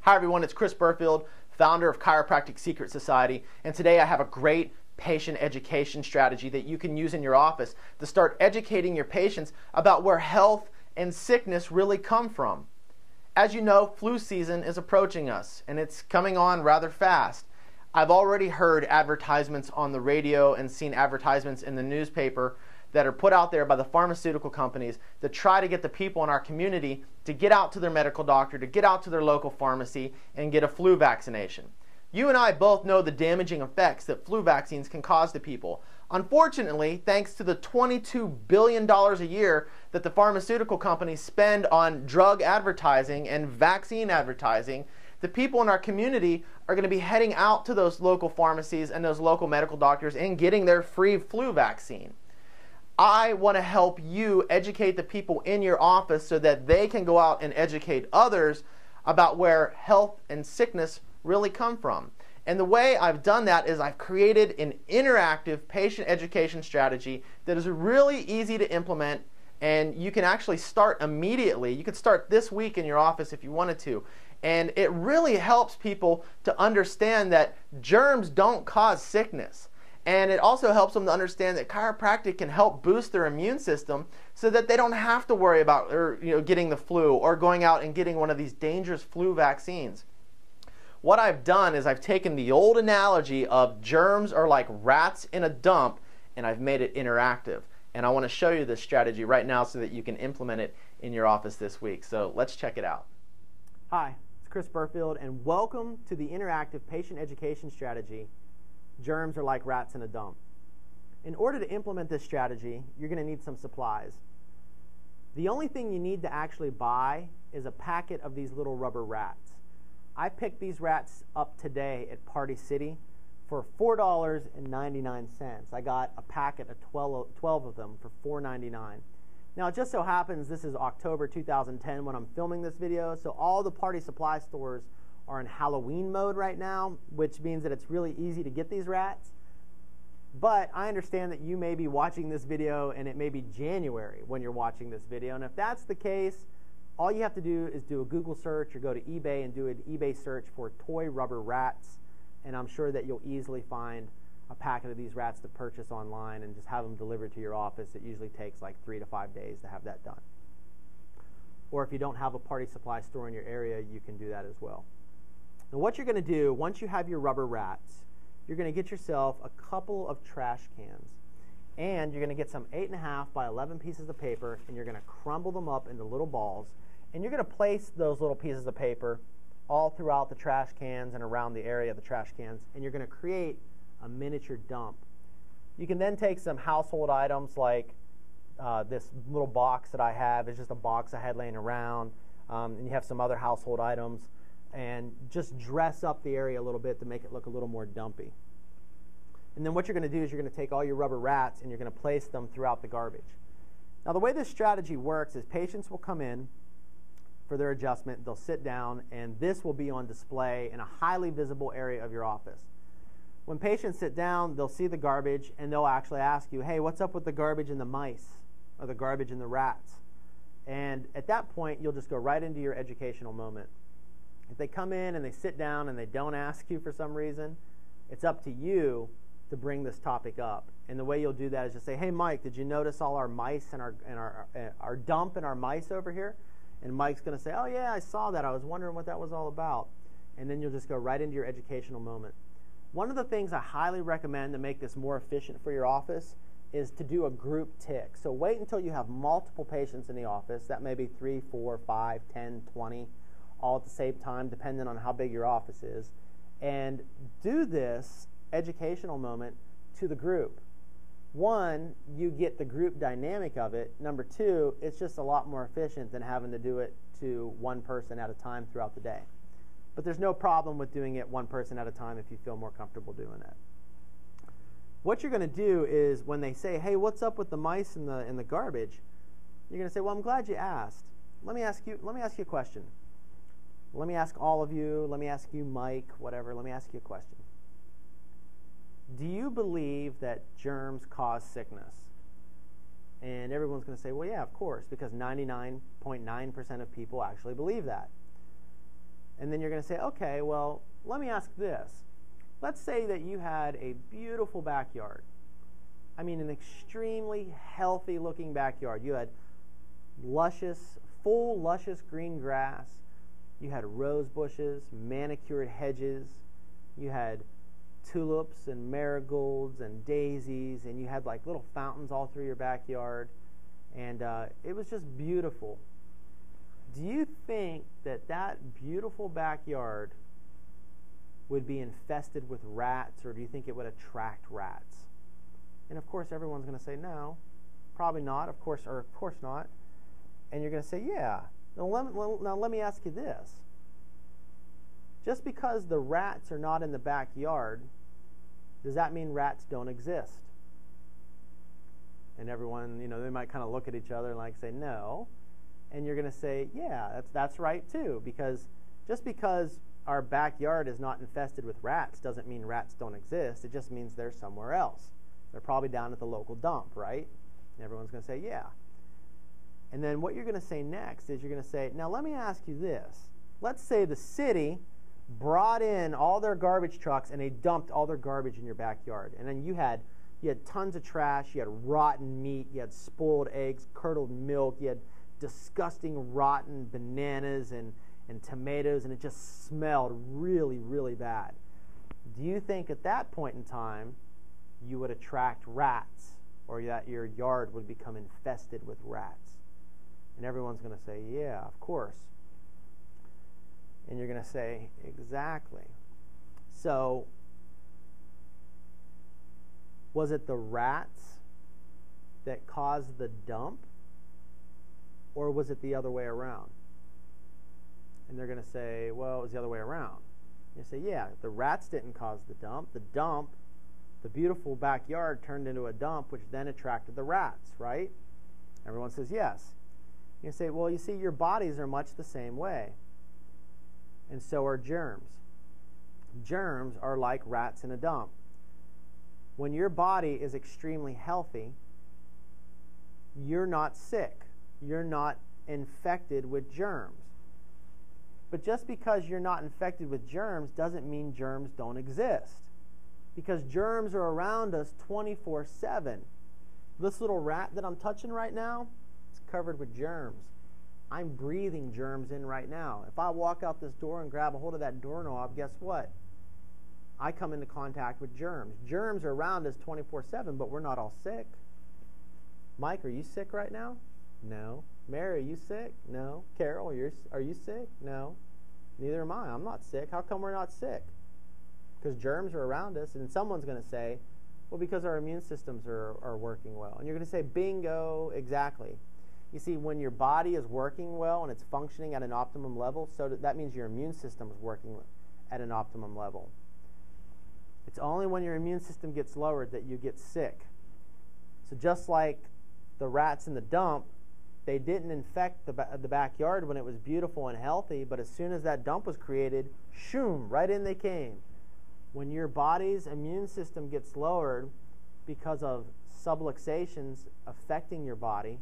Hi everyone, it's Chris Burfield, founder of Chiropractic Secret Society, and today I have a great patient education strategy that you can use in your office to start educating your patients about where health and sickness really come from. As you know, flu season is approaching us, and it's coming on rather fast. I've already heard advertisements on the radio and seen advertisements in the newspaper that are put out there by the pharmaceutical companies to try to get the people in our community to get out to their medical doctor, to get out to their local pharmacy and get a flu vaccination. You and I both know the damaging effects that flu vaccines can cause to people. Unfortunately, thanks to the $22 billion a year that the pharmaceutical companies spend on drug advertising and vaccine advertising, the people in our community are going to be heading out to those local pharmacies and those local medical doctors and getting their free flu vaccine. I want to help you educate the people in your office so that they can go out and educate others about where health and sickness really come from. And the way I've done that is I've created an interactive patient education strategy that is really easy to implement, and you can actually start immediately. You could start this week in your office if you wanted to. And it really helps people to understand that germs don't cause sickness. And it also helps them to understand that chiropractic can help boost their immune system so that they don't have to worry about getting the flu or going out and getting one of these dangerous flu vaccines. What I've done is I've taken the old analogy of germs are like rats in a dump, and I've made it interactive. And I want to show you this strategy right now so that you can implement it in your office this week. So let's check it out. Hi, it's Chris Burfield, and welcome to the interactive patient education strategy. Germs are like rats in a dump. In order to implement this strategy, you're going to need some supplies. The only thing you need to actually buy is a packet of these little rubber rats. I picked these rats up today at Party City for $4.99. I got a packet of 12 of them for $4.99. Now, it just so happens this is October 2010 when I'm filming this video, so all the party supply stores are in Halloween mode right now, which means that it's really easy to get these rats. But I understand that you may be watching this video and it may be January when you're watching this video. And if that's the case, all you have to do is do a Google search or go to eBay and do an eBay search for toy rubber rats. And I'm sure that you'll easily find a packet of these rats to purchase online and just have them delivered to your office. It usually takes like 3 to 5 days to have that done. Or if you don't have a party supply store in your area, you can do that as well. Now what you're going to do, once you have your rubber rats, you're going to get yourself a couple of trash cans. And you're going to get some 8.5 by 11 pieces of paper, and you're going to crumble them up into little balls. And you're going to place those little pieces of paper all throughout the trash cans and around the area of the trash cans. And you're going to create a miniature dump. You can then take some household items like this little box that I have. It's just a box I had laying around. And you have some other household items. And just dress up the area a little bit to make it look a little more dumpy. And then what you're going to do is you're going to take all your rubber rats and you're going to place them throughout the garbage. Now the way this strategy works is patients will come in for their adjustment, they'll sit down, and this will be on display in a highly visible area of your office. When patients sit down, they'll see the garbage and they'll actually ask you, hey, what's up with the garbage and the mice or the garbage and the rats? And at that point, you'll just go right into your educational moment. If they come in and they sit down and they don't ask you for some reason, it's up to you to bring this topic up. And the way you'll do that is just say, hey, Mike, did you notice all our mice and our dump and our mice over here? And Mike's going to say, oh, yeah, I saw that. I was wondering what that was all about. And then you'll just go right into your educational moment. One of the things I highly recommend to make this more efficient for your office is to do a group tick. So wait until you have multiple patients in the office. That may be 3, 4, 5, 10, 20. All at the same time, depending on how big your office is. And do this educational moment to the group. One, you get the group dynamic of it. Number two, it's just a lot more efficient than having to do it to one person at a time throughout the day. But there's no problem with doing it one person at a time if you feel more comfortable doing that. What you're going to do is when they say, hey, what's up with the mice and the garbage? You're going to say, well, I'm glad you asked. Let me ask you a question. Let me ask all of you, let me ask you, Mike, whatever, let me ask you a question. Do you believe that germs cause sickness? And everyone's going to say, well, yeah, of course, because 99.9% of people actually believe that. And And then you're going to say, okay, well, let me ask this. Let's say that you had a beautiful backyard. I mean, an extremely healthy looking backyard. You had full luscious green grass. You had rose bushes, manicured hedges. You had tulips and marigolds and daisies, and you had like little fountains all through your backyard. And it was just beautiful. Do you think that that beautiful backyard would be infested with rats, or do you think it would attract rats? And of course, everyone's going to say no, probably not, of course not. And you're going to say, yeah. Now let me ask you this. Just because the rats are not in the backyard, does that mean rats don't exist? And everyone, they might kind of look at each other and like say no. And you're going to say, yeah, that's right too, because just because our backyard is not infested with rats doesn't mean rats don't exist. It just means they're somewhere else. They're probably down at the local dump, right? And everyone's going to say, yeah. And then what you're going to say next is you're going to say, now let me ask you this. Let's say the city brought in all their garbage trucks and they dumped all their garbage in your backyard. And then you had tons of trash, you had rotten meat, you had spoiled eggs, curdled milk, you had disgusting rotten bananas and tomatoes, and it just smelled really, really bad. Do you think at that point in time you would attract rats, or that your yard would become infested with rats? And everyone's going to say, yeah, of course. And you're going to say, exactly. So, was it the rats that caused the dump, or was it the other way around? And they're going to say, well, it was the other way around. You say, yeah, the rats didn't cause the dump. The beautiful backyard turned into a dump, which then attracted the rats, right? Everyone says yes. You say, well, you see, your bodies are much the same way. And so are germs. Germs are like rats in a dump. When your body is extremely healthy, you're not sick. You're not infected with germs. But just because you're not infected with germs doesn't mean germs don't exist. Because germs are around us 24/7. This little rat that I'm touching right now, it's covered with germs. I'm breathing germs in right now. If I walk out this door and grab a hold of that doorknob, guess what? I come into contact with germs. Germs are around us 24/7, but we're not all sick. Mike, are you sick right now? No. Mary, are you sick? No. Carol, are you sick? No. Neither am I. I'm not sick. How come we're not sick? Because germs are around us, and someone's going to say, well, because our immune systems are working well. And you're going to say, bingo, exactly. You see, when your body is working well and it's functioning at an optimum level, so that means your immune system is working at an optimum level. It's only when your immune system gets lowered that you get sick. So just like the rats in the dump, they didn't infect the backyard when it was beautiful and healthy, but as soon as that dump was created, shoom, right in they came. When your body's immune system gets lowered because of subluxations affecting your body,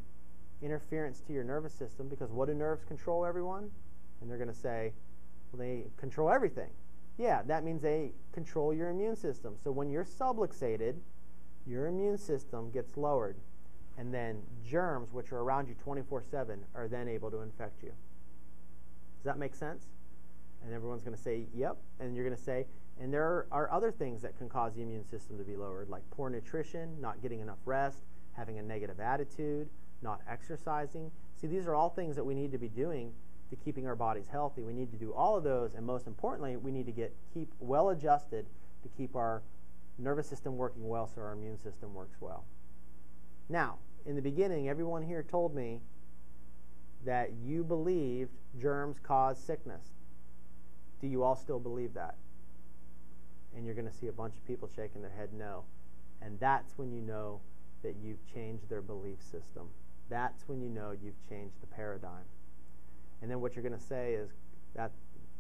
interference to your nervous system, because what do nerves control, everyone? And they're going to say, well, they control everything. Yeah, that means they control your immune system. So when you're subluxated, your immune system gets lowered. And then germs, which are around you 24/7, are then able to infect you. Does that make sense? And everyone's going to say, yep. And you're going to say, and there are other things that can cause the immune system to be lowered, like poor nutrition, not getting enough rest, having a negative attitude, not exercising. See, these are all things that we need to be doing to keeping our bodies healthy. We need to do all of those, and most importantly, we need to keep well adjusted to keep our nervous system working well so our immune system works well. Now, in the beginning, everyone here told me that you believed germs cause sickness. Do you all still believe that? And you're going to see a bunch of people shaking their head no. And that's when you know that you've changed their belief system. That's when you know you've changed the paradigm. And then what you're going to say is, that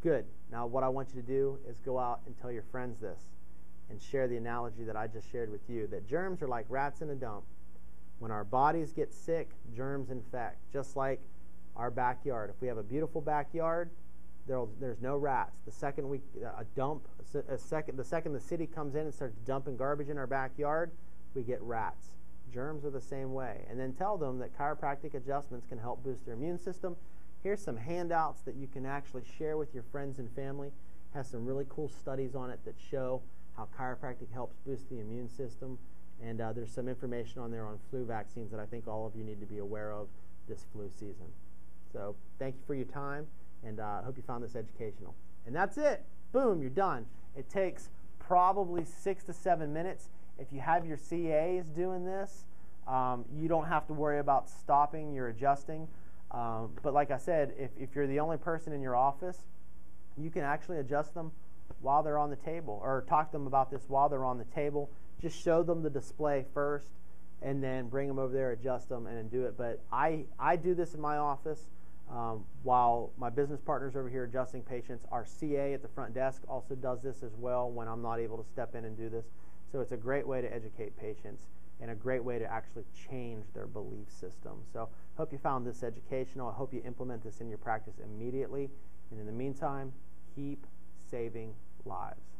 good. Now what I want you to do is go out and tell your friends this and share the analogy that I just shared with you, that germs are like rats in a dump. When our bodies get sick, germs infect, just like our backyard. If we have a beautiful backyard, there's no rats. The second the second the city comes in and starts dumping garbage in our backyard, we get rats. Germs are the same way. And then tell them that chiropractic adjustments can help boost their immune system. Here's some handouts that you can actually share with your friends and family. Has some really cool studies on it that show how chiropractic helps boost the immune system. And there's some information on there on flu vaccines that I think all of you need to be aware of this flu season. So thank you for your time, and I hope you found this educational. And that's it. Boom, you're done. It takes probably 6 to 7 minutes. If you have your CAs doing this, you don't have to worry about stopping your adjusting. But like I said, if you're the only person in your office, you can actually adjust them while they're on the table, or talk to them about this while they're on the table. Just show them the display first, and then bring them over there, adjust them, and then do it. But I do this in my office while my business partner's over here adjusting patients. Our CA at the front desk also does this as well when I'm not able to step in and do this. So it's a great way to educate patients and a great way to actually change their belief system. So hope you found this educational. I hope you implement this in your practice immediately. And in the meantime, keep saving lives.